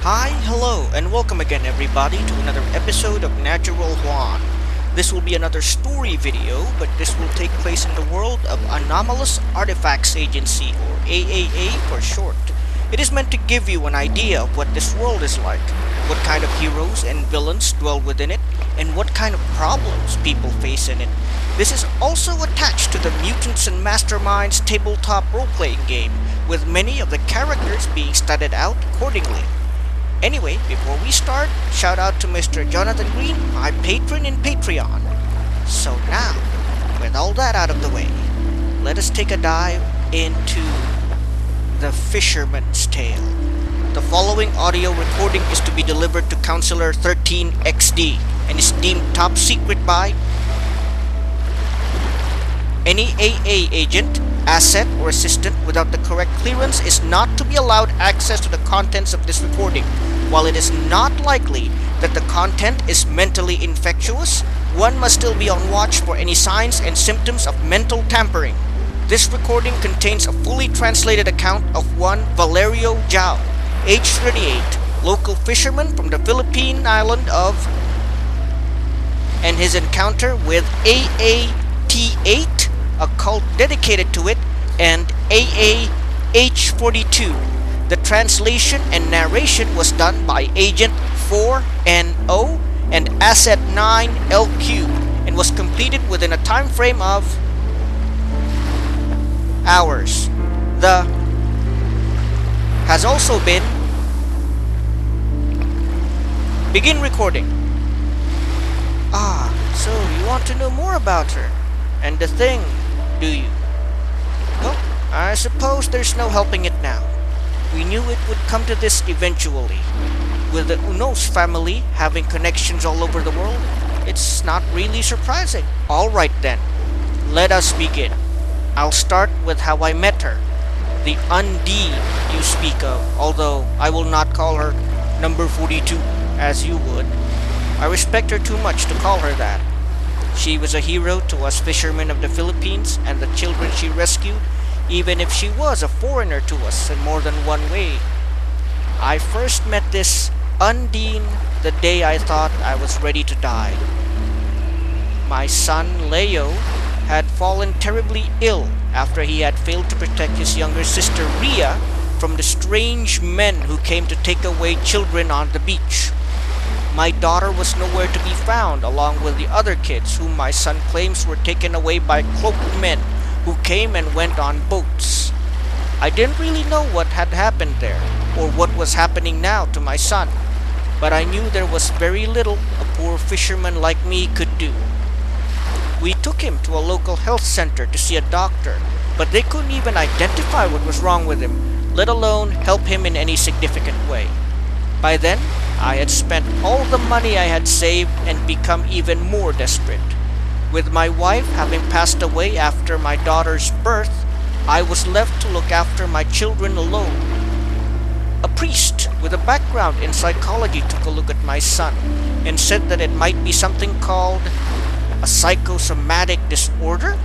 Hi, hello, and welcome again everybody to another episode of Natural Juan. This will be another story video, but this will take place in the world of Anomalous Artifacts Agency, or AAA for short. It is meant to give you an idea of what this world is like, what kind of heroes and villains dwell within it, and what kind of problems people face in it. This is also attached to the Mutants and Masterminds tabletop role-playing game, with many of the characters being studied out accordingly. Anyway, before we start, shout out to Mr. Jonathan Green, my patron in Patreon. So now, with all that out of the way, let us take a dive into the Fisherman's Tale. The following audio recording is to be delivered to Counselor 13XD and is deemed top secret by any AA agent, asset, or assistant without the correct clearance is not to be allowed access to the contents of this recording. While it is not likely that the content is mentally infectious, one must still be on watch for any signs and symptoms of mental tampering. This recording contains a fully translated account of one Valerio Zhao, age 38, local fisherman from the Philippine island of, and his encounter with AAT8, a cult dedicated to it, and AAH42. The translation and narration was done by Agent 4NO and Asset 9LQ and was completed within a time frame of hours. The has also been begin recording. So you want to know more about her and the thing, do you? Well, I suppose there's no helping it now. We knew it would come to this eventually. With the Unos family having connections all over the world, it's not really surprising. Alright then, let us begin. I'll start with how I met her. The Undine you speak of, although I will not call her number 42 as you would. I respect her too much to call her that. She was a hero to us fishermen of the Philippines and the children she rescued, even if she was a foreigner to us in more than one way. I first met this Undine the day I thought I was ready to die. My son Leo had fallen terribly ill after he had failed to protect his younger sister Ria from the strange men who came to take away children on the beach. My daughter was nowhere to be found, along with the other kids whom my son claims were taken away by cloaked men who came and went on boats. I didn't really know what had happened there, or what was happening now to my son, but I knew there was very little a poor fisherman like me could do. We took him to a local health center to see a doctor, but they couldn't even identify what was wrong with him, let alone help him in any significant way. By then, I had spent all the money I had saved and become even more desperate. With my wife having passed away after my daughter's birth, I was left to look after my children alone. A priest with a background in psychology took a look at my son and said that it might be something called a psychosomatic disorder.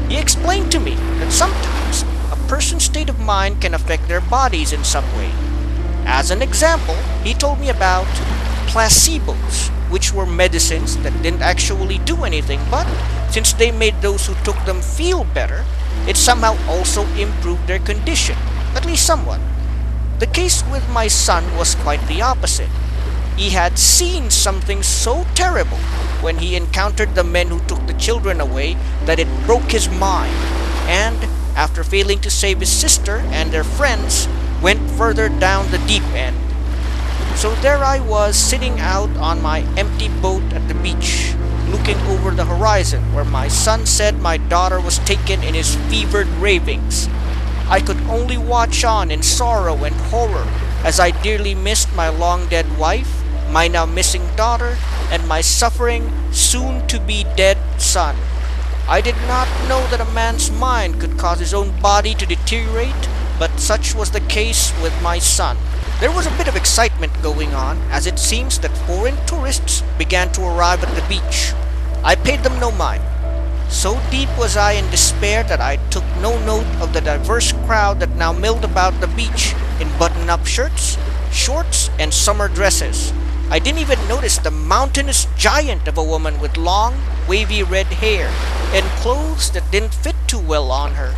He explained to me that sometimes a person's state of mind can affect their bodies in some way. As an example, he told me about placebos, which were medicines that didn't actually do anything, but since they made those who took them feel better, it somehow also improved their condition, at least somewhat. The case with my son was quite the opposite. He had seen something so terrible when he encountered the men who took the children away that it broke his mind, and after failing to save his sister and their friends, went further down the deep end. So there I was, sitting out on my empty boat at the beach, looking over the horizon where my son said my daughter was taken in his fevered ravings. I could only watch on in sorrow and horror as I dearly missed my long-dead wife, my now missing daughter, and my suffering, soon-to-be-dead son. I did not know that a man's mind could cause his own body to deteriorate, but such was the case with my son. There was a bit of excitement going on, as it seems that foreign tourists began to arrive at the beach. I paid them no mind. So deep was I in despair that I took no note of the diverse crowd that now milled about the beach in button-up shirts, shorts and summer dresses. I didn't even notice the mountainous giant of a woman with long, wavy red hair and clothes that didn't fit too well on her.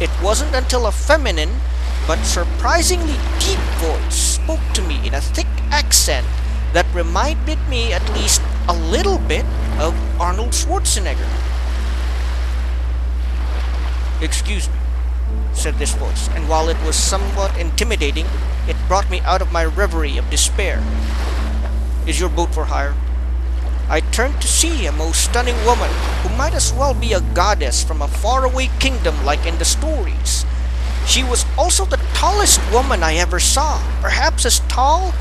It wasn't until a feminine but surprisingly deep voice spoke to me in a thick accent that reminded me at least a little bit of Arnold Schwarzenegger. "Excuse me," said this voice, and while it was somewhat intimidating, it brought me out of my reverie of despair. "Is your boat for hire?" I turned to see a most stunning woman who might as well be a goddess from a faraway kingdom like in the stories. She was also the tallest woman I ever saw, perhaps as tall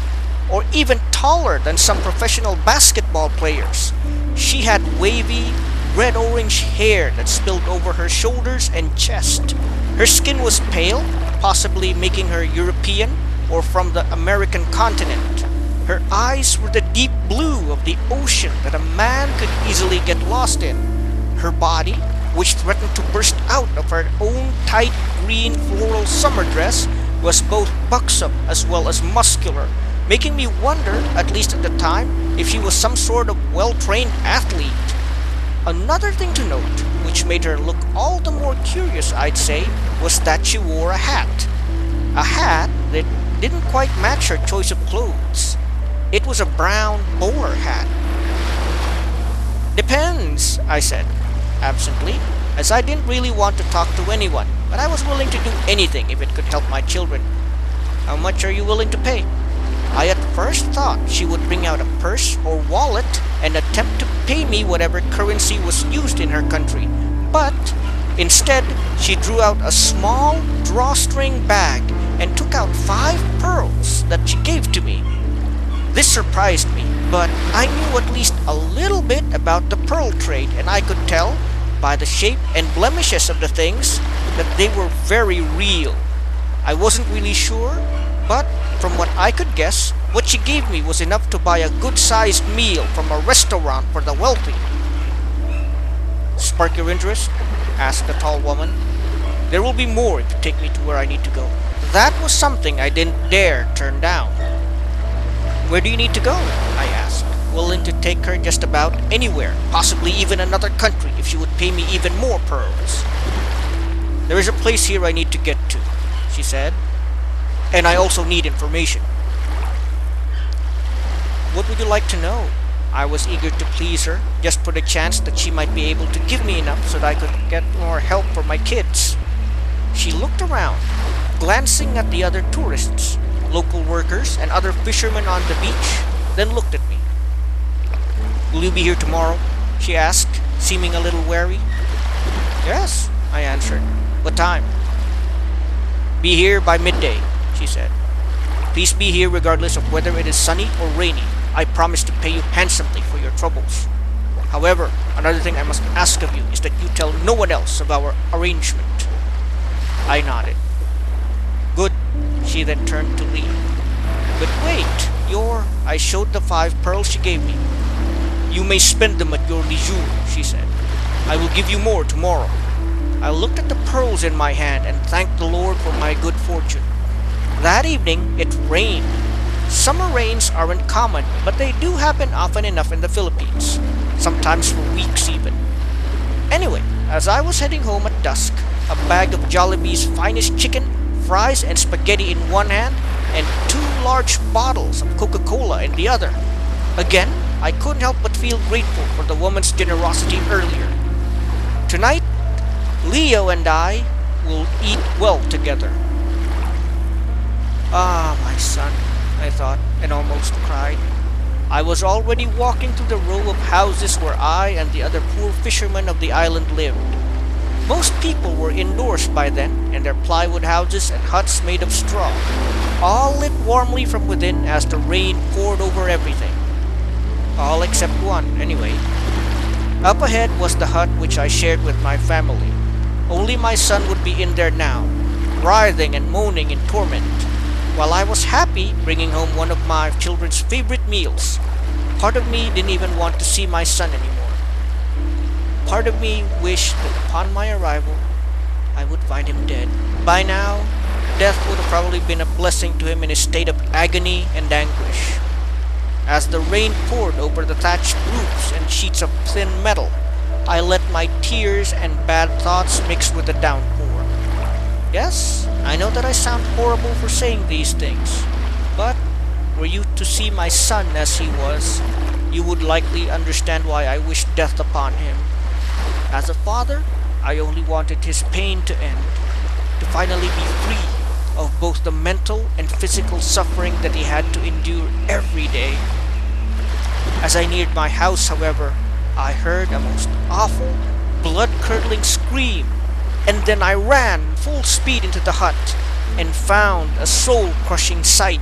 or even taller than some professional basketball players. She had wavy, red-orange hair that spilled over her shoulders and chest. Her skin was pale, possibly making her European or from the American continent. Her eyes were the deep blue of the ocean that a man could easily get lost in. Her body, which threatened to burst out of her own tight green floral summer dress, was both buxom as well as muscular, making me wonder, at least at the time, if she was some sort of well-trained athlete. Another thing to note, which made her look all the more curious, I'd say, was that she wore a hat. A hat that didn't quite match her choice of clothes. It was a brown bowler hat. "Depends," I said, absently, as I didn't really want to talk to anyone, but I was willing to do anything if it could help my children. "How much are you willing to pay?" I at first thought she would bring out a purse or wallet and attempt to pay me whatever currency was used in her country, but instead she drew out a small drawstring bag and took out 5 pearls that she gave to me. This surprised me, but I knew at least a little bit about the pearl trade, and I could tell by the shape and blemishes of the things that they were very real. I wasn't really sure, but from what I could guess, what she gave me was enough to buy a good-sized meal from a restaurant for the wealthy. "Spark your interest?" asked the tall woman. "There will be more if you take me to where I need to go." That was something I didn't dare turn down. "Where do you need to go?" I asked, willing to take her just about anywhere, possibly even another country if she would pay me even more pearls. "There is a place here I need to get to," she said, "and I also need information." "What would you like to know?" I was eager to please her, just for the chance that she might be able to give me enough so that I could get more help for my kids. She looked around, glancing at the other tourists, local workers, and other fishermen on the beach, then looked at me. "Will you be here tomorrow?" she asked, seeming a little wary. "Yes," I answered. "What time?" "Be here by midday," she said. "Please be here regardless of whether it is sunny or rainy. I promise to pay you handsomely for your troubles. However, another thing I must ask of you is that you tell no one else of our arrangement." I nodded. "Good." She then turned to leave. "But wait, I showed the 5 pearls she gave me. "You may spend them at your leisure," she said. "I will give you more tomorrow." I looked at the pearls in my hand and thanked the Lord for my good fortune. That evening, it rained. Summer rains aren't common, but they do happen often enough in the Philippines, sometimes for weeks even. Anyway, as I was heading home at dusk, a bag of Jollibee's finest chicken, fries, and spaghetti in one hand, and 2 large bottles of Coca-Cola in the other. Again, I couldn't help but feel grateful for the woman's generosity earlier. Tonight, Leo and I will eat well together. "Ah, my son," I thought, and almost cried. I was already walking through the row of houses where I and the other poor fishermen of the island lived. Most people were indoors by then, in their plywood houses and huts made of straw, all lit warmly from within as the rain poured over everything. All except one, anyway. Up ahead was the hut which I shared with my family. Only my son would be in there now, writhing and moaning in torment, while I was happy bringing home one of my children's favorite meals. Part of me didn't even want to see my son anymore. Part of me wished that upon my arrival, I would find him dead. By now, death would have probably been a blessing to him in his state of agony and anguish. As the rain poured over the thatched roofs and sheets of thin metal, I let my tears and bad thoughts mix with the downpour. Yes, I know that I sound horrible for saying these things, but were you to see my son as he was, you would likely understand why I wished death upon him. As a father, I only wanted his pain to end, to finally be free of both the mental and physical suffering that he had to endure every day. As I neared my house, however, I heard a most awful, blood-curdling scream, and then I ran full speed into the hut and found a soul-crushing sight